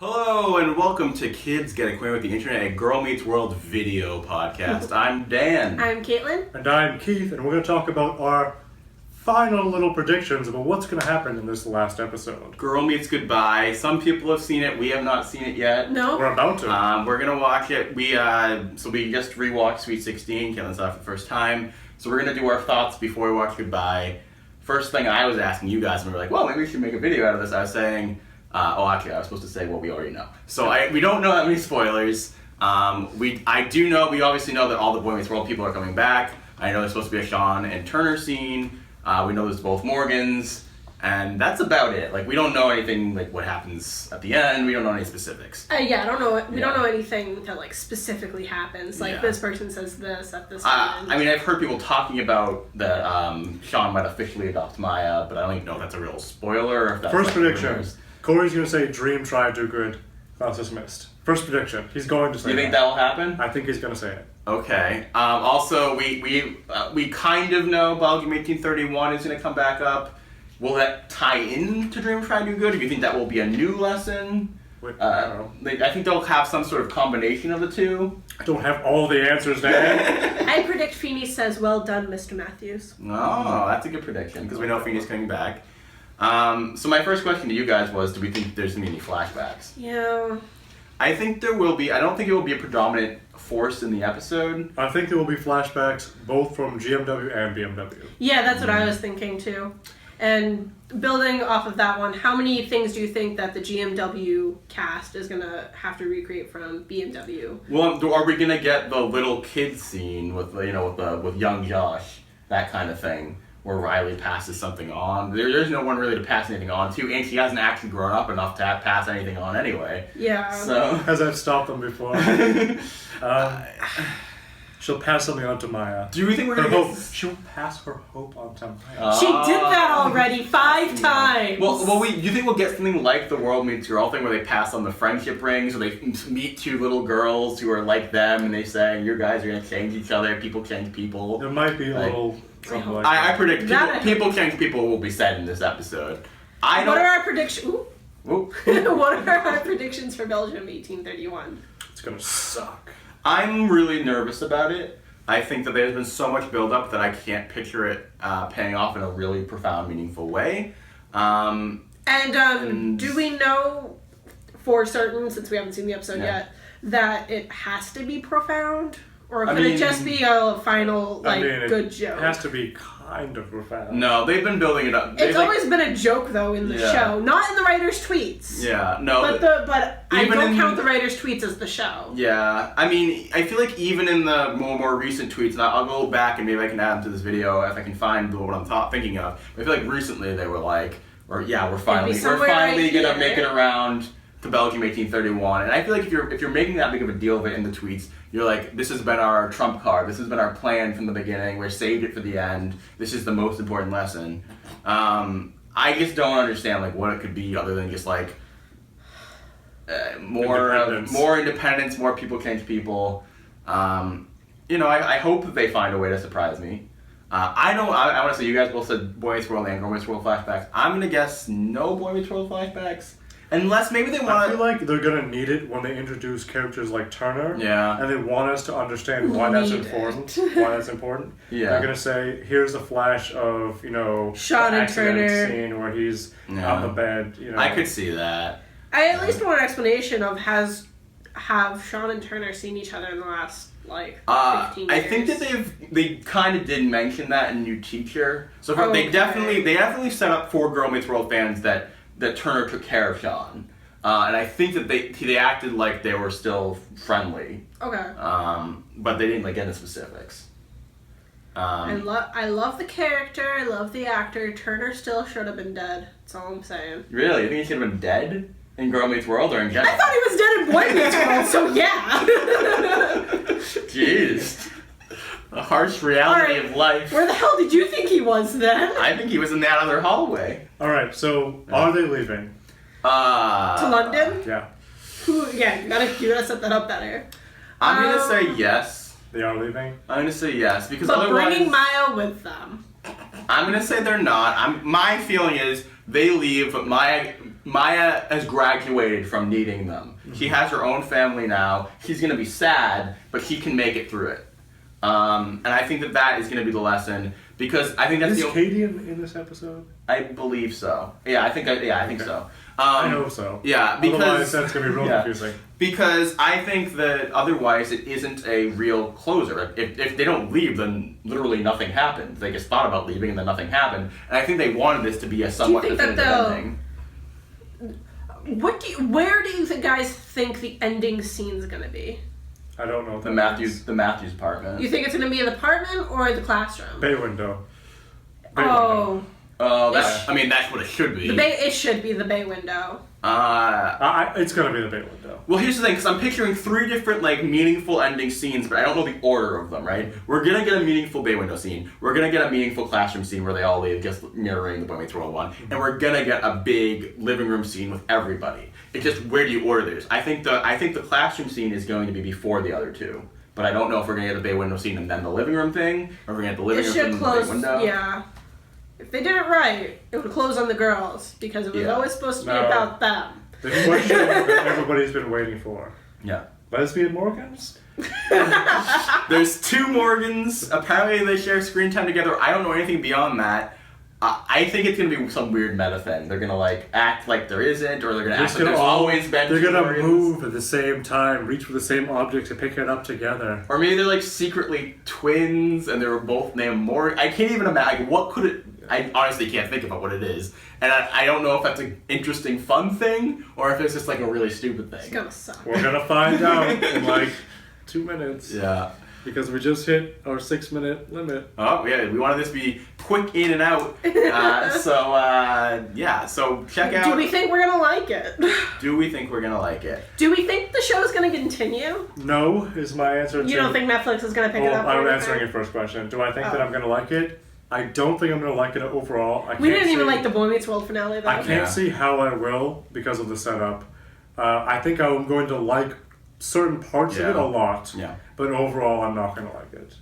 Hello and welcome to Kids Get Acquainted with the Internet, a Girl Meets World video podcast. I'm Dan. I'm Caitlin. And I'm Keith, and we're going to talk about our final little predictions about what's going to happen in this last episode. Girl Meets Goodbye. Some people have seen it. We have not seen it yet. No. We're about to. We're gonna watch it. We just rewatched Sweet 16. Caitlin's saw it for the first time. So we're gonna do our thoughts before we watch Goodbye. First thing I was asking you guys, and we were like, well, maybe we should make a video out of this. I was saying, actually, I was supposed to say what we already know. So we don't know that many spoilers. We obviously know that all the Boy Meets World people are coming back. I know there's supposed to be a Sean and Turner scene. We know there's both Morgans, and that's about it. Like, we don't know anything, like, what happens at the end. We don't know any specifics. I don't know. We don't know anything that, like, specifically happens. Like, this person says this at this moment. I mean, I've heard people talking about that Sean might officially adopt Maya, but I don't even know if that's a real spoiler or if that's... First like, prediction. rumors. Corey's going to say, dream, try, do good. Class dismissed. First prediction. He's going to say You think that will happen? I think he's going to say it. Okay. Also, we kind of know Ballgame 1831 is going to come back up. Will that tie in to Dream Try Do Good? Or do you think that will be a new lesson? Wait, I don't know. I think they'll have some sort of combination of the two. I don't have all the answers, Dan. I predict Feeney says, well done, Mr. Matthews. Oh, that's a good prediction, because we know Feeney's coming back. So my first question to you guys was, do we think there's going to be any flashbacks? Yeah. I think there will be. I don't think it will be a predominant force in the episode. I think there will be flashbacks both from GMW and BMW. Yeah, that's what I was thinking, too. And building off of that one, how many things do you think that the GMW cast is going to have to recreate from BMW? Well, are we going to get the little kid scene with with young Josh, that kind of thing, where Riley passes something on? There's no one really to pass anything on to, and she hasn't actually grown up enough to pass anything on anyway. Yeah. So As I've stopped them before. She'll pass something on to Maya. do we think we're Her going to hope. get... She'll pass her hope on to Maya. She did that already 5 times. Well, do you think we'll get something like the World Meets Girl thing where they pass on the friendship rings, or they meet two little girls who are like them, and they say, you guys are going to change each other, people change people. There might be a little something like I that. predict That- people change people will be said in this episode. What are our predictions? Ooh. What are our predictions for Belgium 1831? It's going to suck. I'm really nervous about it. I think that there's been so much build-up that I can't picture it paying off in a really profound, meaningful way. And do we know for certain, since we haven't seen the episode yet, that it has to be profound? Or could it just be a final, good joke? It has to be kind of profound. No, they've been building it up. It's always been a joke, though, in the show. Not in the writers' tweets. Yeah, no. But I don't count the writers' tweets as the show. Yeah, I mean, I feel like even in the more recent tweets, and I'll go back and maybe I can add them to this video if I can find what I'm thinking of. But I feel like recently they were like, we're finally gonna make it around to Belgium 1831. And I feel like if you're making that big of a deal of it in the tweets, you're like, this has been our trump card. This has been our plan from the beginning. We're saved it for the end. This is the most important lesson. I just don't understand like what it could be other than just like more independence, more people change people. I hope that they find a way to surprise me. I want to say you guys both said Boy Meets World and Girl Meets World flashbacks. I'm gonna guess no Boy Meets World flashbacks. Unless maybe they want I feel like they're gonna need it when they introduce characters like Turner. Yeah. And they want us to understand why that's important. Yeah. They're gonna say, here's a flash of, Sean the and accident Turner scene where he's on the bed. I could see that. I at least want an explanation of have Sean and Turner seen each other in the last 15 years? I think that they kind of did mention that in New Teacher. So they definitely set up for Girl Meets World fans that Turner took care of Sean, and I think that they acted like they were still friendly. Okay. But they didn't get into specifics. I love the character. I love the actor. Turner still should have been dead. That's all I'm saying. Really, you think he should have been dead in Girl Meets World or in general? I thought he was dead in Boy Meets World. So yeah. Jeez. The harsh reality of life. Where the hell did you think he was then? I think he was in that other hallway. Alright, so are they leaving? To London? Yeah. You gotta set that up better. I'm gonna say yes. They are leaving? I'm gonna say yes because but otherwise bringing Maya with them. I'm gonna say they're not. My feeling is They leave, but Maya has graduated from needing them. She has her own family now. She's going to be sad, but she can make it through it. And I think that is going to be the lesson, because I think that's Is Katie in this episode? I believe so. Yeah, I think so. I hope so. Yeah, because otherwise that's going to be real confusing. Because I think that otherwise it isn't a real closer. If they don't leave, then literally nothing happened. They just thought about leaving and then nothing happened. And I think they wanted this to be a somewhat definitive ending. Where do you guys think the ending scene's gonna be? I don't know. The Matthews apartment. You think it's gonna be in the apartment or the classroom? Bay window. Window. That's what it should be. It should be the bay window. It's gonna be the bay window. Well, here's the thing, because I'm picturing 3 different meaningful ending scenes, but I don't know the order of them. Right? We're gonna get a meaningful bay window scene. We're gonna get a meaningful classroom scene where they all leave, just mirroring the Boy Meets World one, and we're gonna get a big living room scene with everybody. It's just, where do you order this? I think the classroom scene is going to be before the other two. But I don't know if we're gonna get the bay window scene and then the living room thing, or if we're gonna get the living room scene and the bay window. Yeah. If they did it right, it would close on the girls, because it was always supposed to be about them. The question that everybody's been waiting for. Yeah. Lesbian Morgans? There's 2 Morgans. Apparently they share screen time together. I don't know anything beyond that. I think it's going to be some weird meta thing. They're going to act like there isn't, or they're going to act like there's always been 2 They're going to Morgans. move at the same time, reach for the same object to pick it up together. Or maybe they're secretly twins and they were both named Morgan. I can't even imagine. What could it... I honestly can't think about what it is. And I don't know if that's an interesting, fun thing, or if it's just a really stupid thing. It's going to suck. We're going to find out in 2 minutes. Yeah. Because we just hit our 6-minute limit. Oh, yeah, we wanted this to be quick in and out. So check out... Do we think we're going to like it? Do we think we're going to like it? Do we think the show's going to continue? No, is my answer. You don't think Netflix is going to pick it up? I'm answering your first question. Do I think that I'm going to like it? I don't think I'm going to like it overall. We didn't even like the Boy Meets World finale, though. I can't see how I will because of the setup. I think I'm going to like certain parts of it a lot. Yeah. But overall, I'm not going to like it.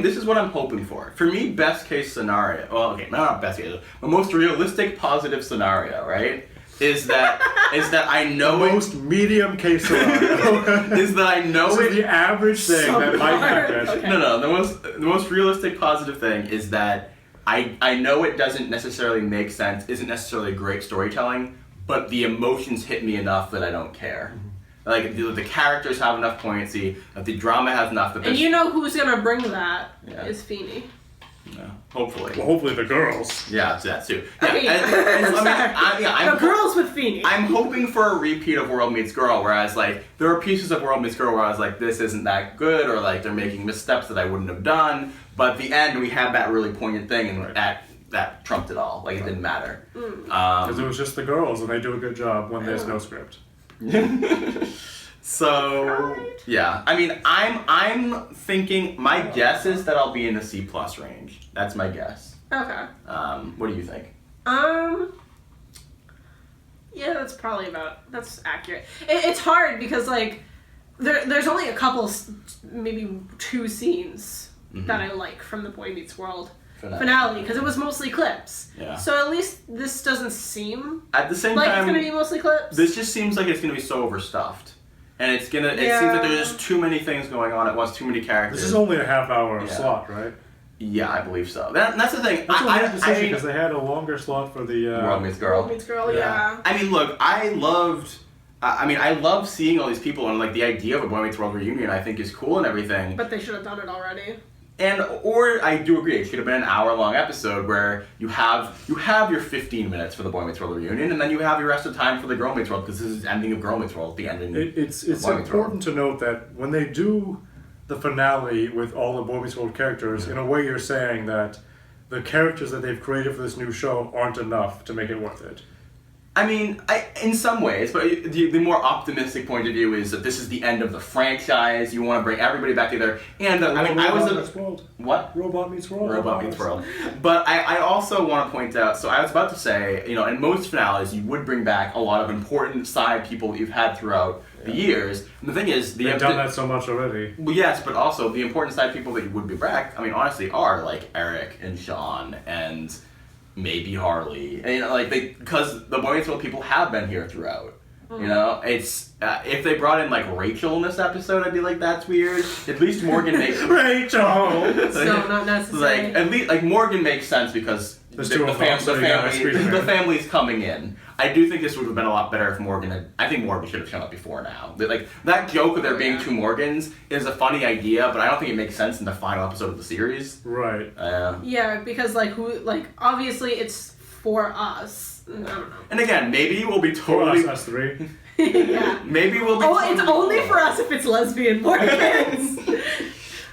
This is what I'm hoping for. For me, best case scenario. Well, okay, not best case. The most realistic, positive scenario, right? Is that I know the most medium case scenario is that I know this is the average thing that might happen. Okay. No. The most realistic positive thing is that I know it doesn't necessarily make sense, isn't necessarily great storytelling, but the emotions hit me enough that I don't care. The characters have enough poignancy, that the drama has enough that. And you know who's gonna bring that is Feeny. Yeah, hopefully. Well, hopefully the girls. Yeah, that too. Yeah, Okay, girls with Feeny. I'm hoping for a repeat of World Meets Girl, whereas there are pieces of World Meets Girl where I was this isn't that good, or they're making missteps that I wouldn't have done. But at the end, we had that really poignant thing, and that trumped it all. It didn't matter. Because it was just the girls, and they do a good job when there's no script. So yeah, I'm thinking. My guess is that I'll be in the C+ range. That's my guess. Okay. What do you think? Yeah, that's accurate. It's hard because there's only a couple, maybe 2 scenes that I like from the Boy Meets World finale because it was mostly clips. Yeah. So at least this doesn't seem at the same like time it's gonna be mostly clips. This just seems like it's gonna be so overstuffed, and it seems like there's just too many things going on at once, too many characters. This is only a half-hour slot, right? Yeah, I believe so. That's the thing. That's a hard decision because they had a longer slot for the World Meets Girl. World Meets Girl, yeah. Look, I love seeing all these people, and the idea of a Boy Meets World reunion I think is cool and everything. But they should have done it already. Or I do agree, it should have been an hour-long episode where you have your 15 minutes for the Boy Meets World reunion, and then you have your rest of time for the Girl Meets World, because this is the ending of Girl Meets World, the ending. It's important to note that when they do the finale with all the Boy Meets World characters, in a way you're saying that the characters that they've created for this new show aren't enough to make it worth it. In some ways, but the more optimistic point of view is that this is the end of the franchise. You want to bring everybody back together, and Robot Meets World. What? Robot Meets World. Robot Meets World. But I also want to point out. So I was about to say, in most finales, you would bring back a lot of important side people that you've had throughout the years. And the thing is, they've done that so much already. Well, yes, but also the important side people that you would be back. Honestly, are Eric and Sean and maybe Harley, and like because the Boy Meets World people have been here throughout. You know, it's if they brought in like Rachel in this episode, I'd be like, that's weird. At least Morgan makes Rachel. So not necessary. Like at least like Morgan makes sense because the family's coming in. I do think this would have been a lot better if Morgan had. I think Morgan should have shown up before now. Like that joke of there being two Morgans is a funny idea, but I don't think it makes sense in the final episode of the series. Right. Yeah, because obviously it's for us. I don't know. And again, maybe we'll be totally us three. Yeah. Maybe we'll be. It's only for us if it's lesbian Morgans.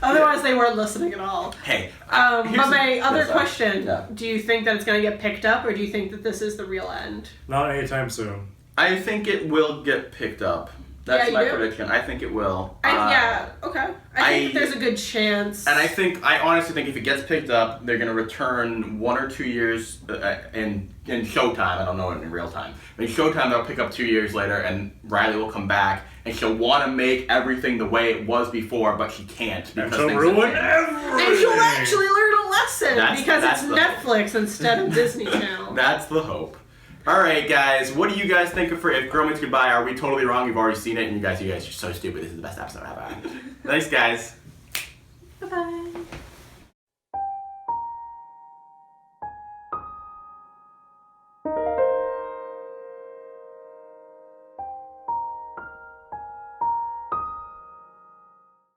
Otherwise, they weren't listening at all. Hey. But my other question: do you think that it's going to get picked up, or do you think that this is the real end? Not anytime soon. I think it will get picked up. That's my prediction. I think it will. Okay. I think there's a good chance. And I honestly think if it gets picked up, they're going to return 1 or 2 years in Showtime. I don't know it in real time. In Showtime, they'll pick up 2 years later, and Riley will come back, and she'll want to make everything the way it was before, but she can't because things ruin everything. And she'll actually learn a lesson because it's Netflix instead of Disney Channel. That's the hope. All right, guys. What do you guys think of If Girl Meets Goodbye? Are we totally wrong? You've already seen it, and you guys are so stupid. This is the best episode ever. Thanks, guys. Bye-bye.